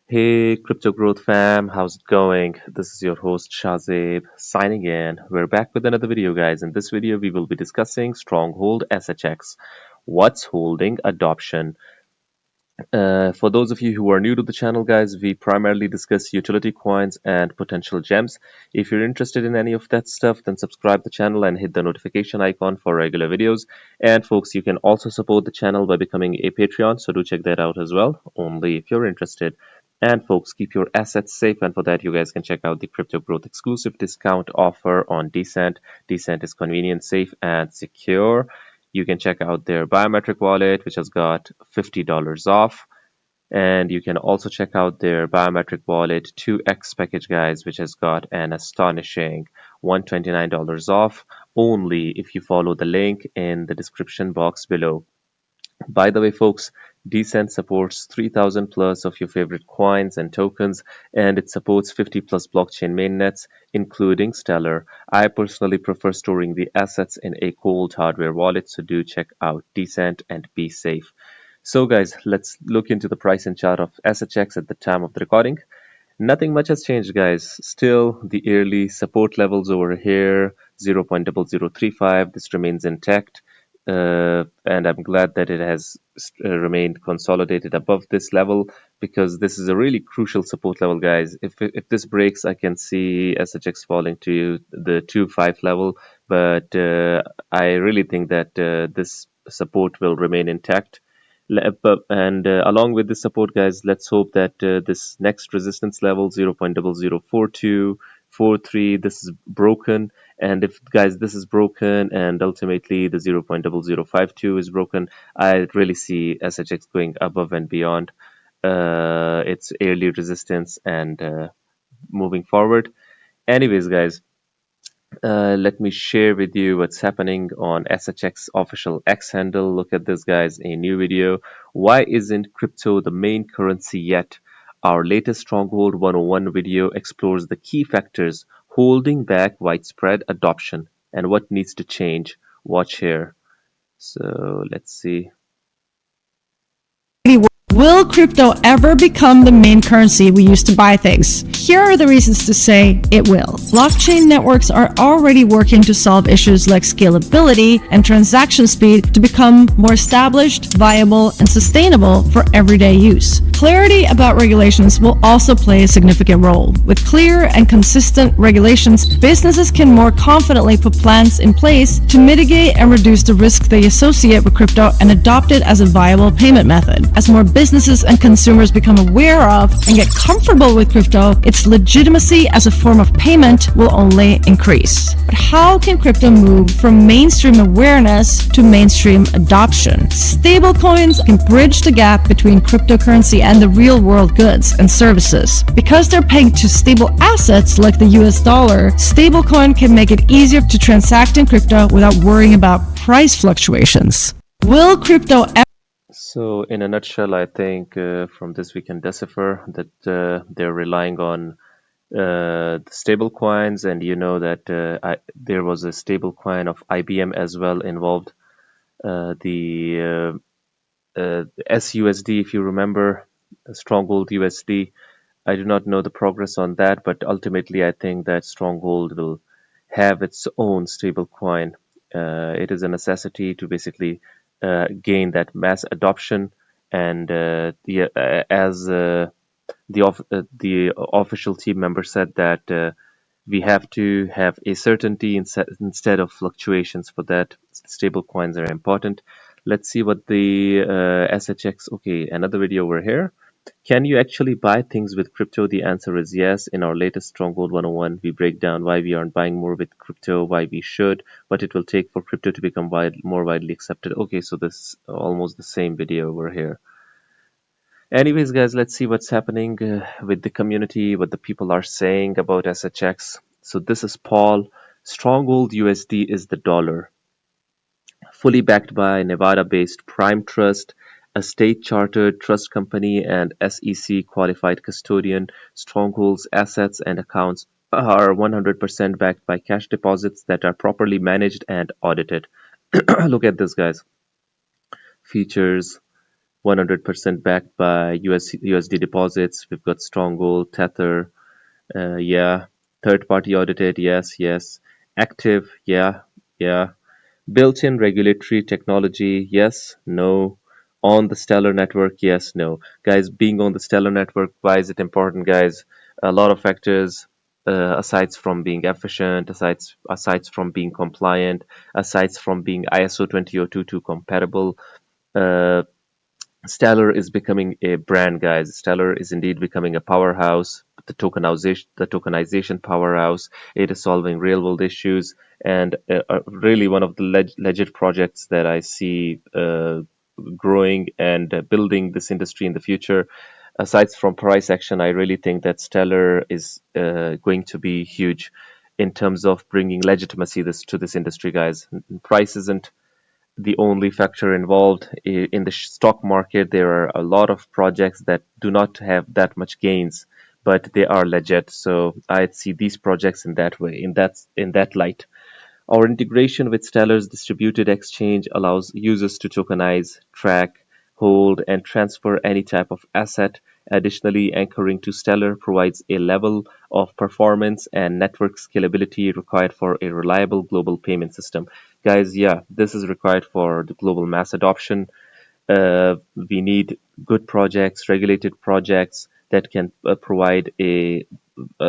Hey, Crypto Growth fam, how's it going? This is your host Shazib signing in. We're back with another video, guys. In this video, we will be discussing Stronghold SHX. What's holding adoption? For those of you who are new to the channel, guys, we primarily discuss utility coins and potential gems. If you're interested in any of that stuff, then subscribe the channel and hit the notification icon for regular videos. And folks, you can also support the channel by becoming a Patreon, so do check that out as well, only if you're interested. And folks, keep your assets safe, and for that, you guys can check out the Crypto Growth exclusive discount offer on Decent. Decent is convenient, safe, and secure. You can check out their biometric wallet, which has got $50 off. And you can also check out their biometric wallet 2x package, guys, which has got an astonishing $129 off only if you follow the link in the description box below. By the way, folks, Decent supports 3000 plus of your favorite coins and tokens, and it supports 50 plus blockchain mainnets, including Stellar. I personally prefer storing the assets in a cold hardware wallet, so do check out Decent and be safe. So, guys, let's look into the price and chart of SHX at the time of the recording. Nothing much has changed, guys. Still, the yearly support levels over here, 0.0035, this remains intact. And I'm glad that it has remained consolidated above this level, because this is a really crucial support level, guys. If this breaks, I can see SHX falling to the 2.5 level, but I really think that this support will remain intact. And along with this support, guys, let's hope that this next resistance level, 0.004243, this is broken. And if, guys, this is broken and ultimately the 0.0052 is broken, I really see SHX going above and beyond its early resistance and moving forward. Anyways, guys, let me share with you what's happening on SHX official X handle. Look at this, guys, a new video. Why isn't crypto the main currency yet? Our latest Stronghold 101 video explores the key factors holding back widespread adoption and what needs to change. Watch here. So let's see. Will crypto ever become the main currency we use to buy things? Here are the reasons to say it will. Blockchain networks are already working to solve issues like scalability and transaction speed to become more established, viable, and sustainable for everyday use. Clarity about regulations will also play a significant role. With clear and consistent regulations, businesses can more confidently put plans in place to mitigate and reduce the risk they associate with crypto and adopt it as a viable payment method. As more businesses and consumers become aware of and get comfortable with crypto, its legitimacy as a form of payment will only increase. But how can crypto move from mainstream awareness to mainstream adoption? Stablecoins can bridge the gap between cryptocurrency and the real-world goods and services. Because they're pegged to stable assets like the US dollar, stablecoin can make it easier to transact in crypto without worrying about price fluctations. Will crypto ever... So, in a nutshell, I think from this we can decipher that they're relying on the stable coins, and you know that there was a stable coin of IBM as well involved, the SUSD, if you remember, Stronghold USD. I do not know the progress on that, but ultimately I think that Stronghold will have its own stable coin. It is a necessity to basically gain that mass adoption, and the official team member said that we have to have a certainty instead of fluctuations. For that, stable coins are important. Let's see what the SHX. Okay, another video over here. Can you actually buy things with crypto? The answer is yes. In our latest Stronghold 101, we break down why we aren't buying more with crypto, why we should, what it will take for crypto to become more widely accepted. Okay, so this is almost the same video over here. Anyways, guys, let's see what's happening with the community, what the people are saying about SHX. So this is Paul. Stronghold USD is the dollar. Fully backed by Nevada-based Prime Trust, a state-chartered trust company and SEC-qualified custodian, Stronghold's assets and accounts are 100% backed by cash deposits that are properly managed and audited. Look at this, guys. Features. 100% backed by USD deposits. We've got Stronghold, Tether, yeah. Third party audited, yes, yes. Active, yeah, yeah. Built-in regulatory technology, yes, no. On the Stellar network, yes, no. Guys, being on the Stellar network, why is it important, guys? A lot of factors, aside from being efficient, aside from being compliant, aside from being ISO 20022 compatible. Uh, Stellar is becoming a brand, guys. Stellar is indeed becoming a powerhouse, the tokenization powerhouse. It is solving real world issues and really one of the legit projects that I see growing and building this industry in the future. Aside from price action, I really think that Stellar is going to be huge in terms of bringing legitimacy to this industry, guys. Price isn't the only factor involved. In the stock market. There are a lot of projects that do not have that much gains, but they are legit. So I see these projects in that way, in that light. Our integration with Stellar's distributed exchange allows users to tokenize, track, hold, and transfer any type of asset. Additionally, anchoring to Stellar provides a level of performance and network scalability required for a reliable global payment system. Guys, yeah, this is required for the global mass adoption. We need good projects, regulated projects that can provide a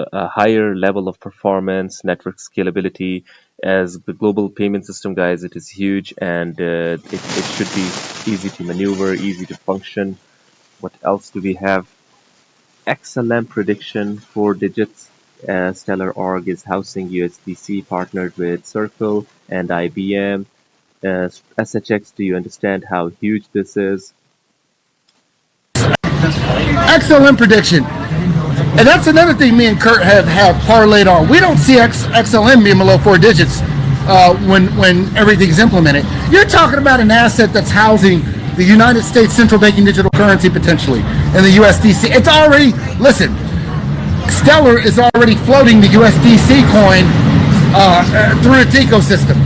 higher level of performance, network scalability. As the global payment system, guys, it is huge and it should be easy to maneuver, easy to function. What else do we have? XLM prediction, 4 digits. Stellar Org is housing USDC partnered with Circle and IBM. SHX, do you understand how huge this is? XLM prediction. And that's another thing me and Kurt have parlayed on. We don't see XLM being below 4 digits when everything's implemented. You're talking about an asset that's housing the United States central banking digital currency potentially and the USDC. It's already, listen, Stellar is already floating the USDC coin through its ecosystem.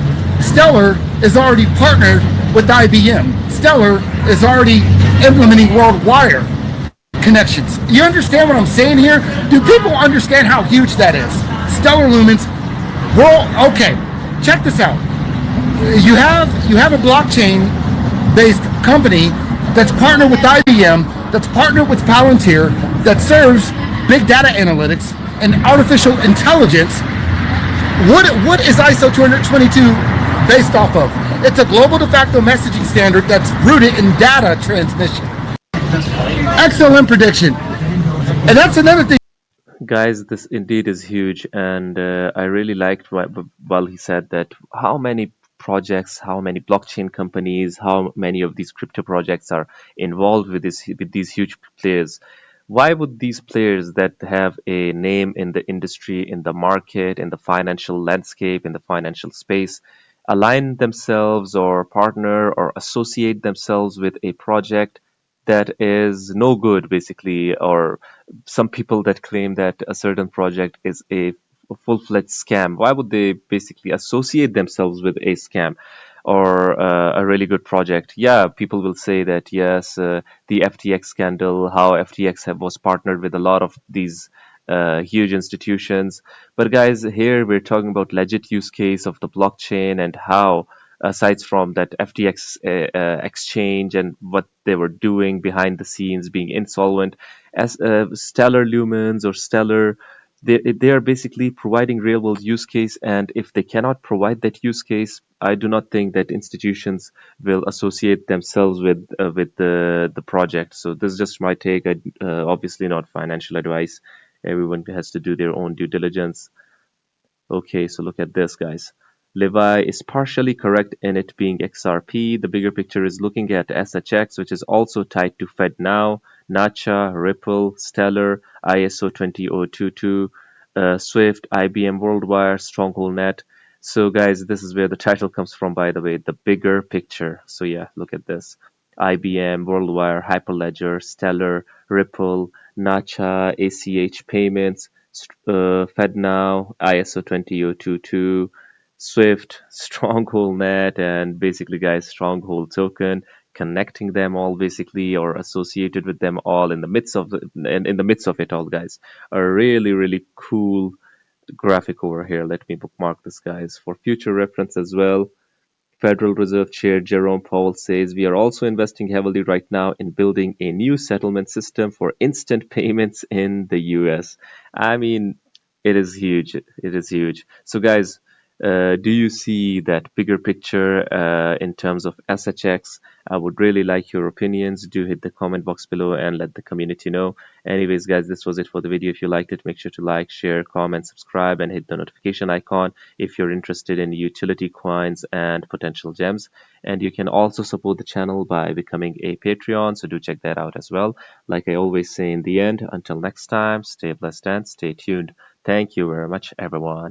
Stellar is already partnered with IBM. Stellar is already implementing WorldWire connections. You understand what I'm saying here? Do people understand how huge that is? Stellar Lumens. Well, okay. Check this out. You have a blockchain based company that's partnered with IBM, that's partnered with Palantir, that serves big data analytics and artificial intelligence. What is ISO 222 based off of? It's a global de facto messaging standard that's rooted in data transmission. Excellent prediction. And that's another thing. Guys, this indeed is huge, and I really liked while he said that how many projects, how many blockchain companies, how many of these crypto projects are involved with these huge players. Why would these players that have a name in the industry, in the market, in the financial landscape, in the financial space, align themselves or partner or associate themselves with a project that is no good, basically, or some people that claim that a certain project is a full-fledged scam? Why would they basically associate themselves with a scam or a really good project? Yeah, people will say that yes, the FTX scandal, how FTX was partnered with a lot of these huge institutions. But guys, here we're talking about legit use case of the blockchain and how, aside from that FTX exchange and what they were doing behind the scenes, being insolvent, as Stellar Lumens or Stellar, they are basically providing real world use case. And if they cannot provide that use case, I do not think that institutions will associate themselves with the project. So this is just my take. Obviously not financial advice. Everyone has to do their own due diligence. Okay, so look at this, guys. Levi is partially correct in it being XRP. The bigger picture is looking at SHX, which is also tied to FEDNOW, NACHA, Ripple, Stellar, ISO 20022, Swift, IBM WorldWire, Stronghold Net. So, guys, this is where the title comes from, by the way, the bigger picture. So, yeah, look at this. IBM, WorldWire, Hyperledger, Stellar, Ripple, NACHA, ACH Payments, FedNow, ISO 20022, Swift, Stronghold Net, and basically, guys, Stronghold Token. connecting them all basically, or associated with them all in the midst of in the midst of it all, guys. A really cool graphic over here. Let me bookmark this, guys, for future reference as well. Federal Reserve Chair Jerome Powell says we are also investing heavily right now in building a new settlement system for instant payments in the US. I mean, it is huge. It is huge. So, guys, do you see that bigger picture in terms of SHX? I would really like your opinions. Do hit the comment box below and let the community know. Anyways, guys, this was it for the video. If you liked it, make sure to like, share, comment, subscribe, and hit the notification icon if you're interested in utility coins and potential gems. And you can also support the channel by becoming a Patreon, so do check that out as well. Like I always say in the end, until next time, stay blessed and stay tuned. Thank you very much, everyone.